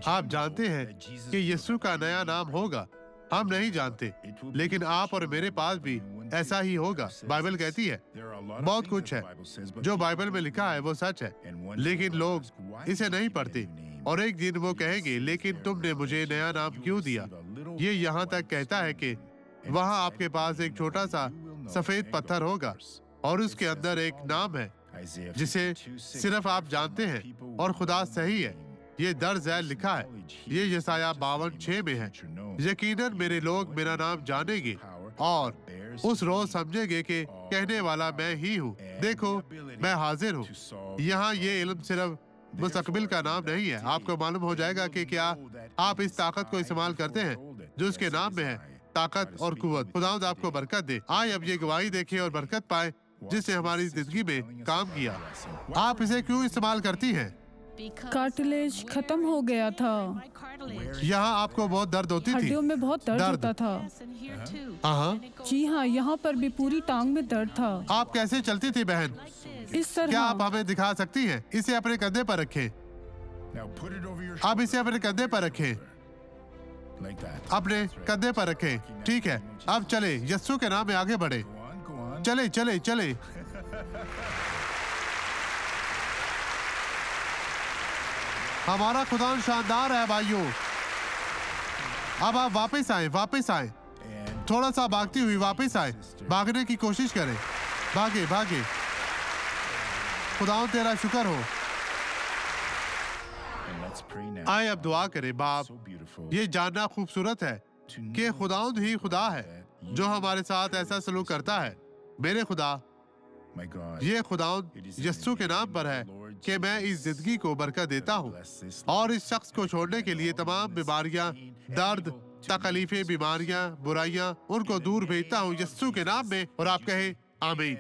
आप जानते हैं कि यीशु का नया नाम होगा? हम नहीं जानते, लेकिन आप और मेरे पास भी ऐसा ही होगा। बाइबल कहती है बहुत कुछ है जो बाइबल में लिखा है वो सच है, लेकिन लोग इसे नहीं पढ़ते। और एक दिन वो कहेंगे, लेकिन तुमने मुझे नया नाम क्यों दिया? ये यहाँ तक कहता है कि वहाँ आपके पास एक छोटा सा सफेद पत्थर होगा और उसके अंदर एक नाम है जिसे सिर्फ आप जानते हैं और खुदा सही है। ये दर्ज है, लिखा है। ये यशायाह 52:6 में है। यकीनन मेरे लोग मेरा नाम जानेंगे और उस रोज समझेंगे कि कहने वाला मैं ही हूँ। देखो, मैं हाजिर हूँ। यहाँ ये इल्म सिर्फ मुस्तकबिल का नाम नहीं है। आपको मालूम हो जाएगा कि क्या आप इस ताकत को इस्तेमाल करते हैं जो उसके नाम में है, ताकत और कुव्वत। खुदावंद आपको बरकत दे। आए अब ये गवाही देखें और बरकत पाए जिसने हमारी जिंदगी में काम किया। आप इसे क्यों इस्तेमाल करती हैं? कार्टिलेज खत्म हो गया था। यहाँ आपको बहुत दर्द होती थी? हड्डियों में बहुत दर्द होता था। हाँ, जी हाँ, यहाँ पर भी पूरी टांग में दर्द था। आप कैसे चलती थी बहन? इस तरह। क्या आप हमें दिखा सकती हैं? इसे अपने कंधे पर रखें। आप इसे अपने कंधे पर रखें, अपने कंधे पर रखें। ठीक है, अब चले, यीशु के नाम में आगे बढ़े। चले चले चले। हमारा खुदा शानदार है भाइयों। अब आप वापस आए, वापस आए। थोड़ा सा भागती हुई वापस आए। भागने की कोशिश करें। भागे भागे। खुदावंद तेरा शुक्र हो। आए अब दुआ करें। बाप, ये जानना खूबसूरत है कि खुदावंद ही खुदा है जो हमारे साथ ऐसा सलूक करता है। मेरे खुदा, ये खुदावंद यीशु के नाम पर है कि मैं इस जिंदगी को बरकत देता हूँ और इस शख्स को छोड़ने के लिए तमाम बीमारियां, दर्द, तकलीफें, बीमारियां, बुराइयां, उनको दूर भेजता हूँ यीशु के नाम में। और आप कहें आमीन।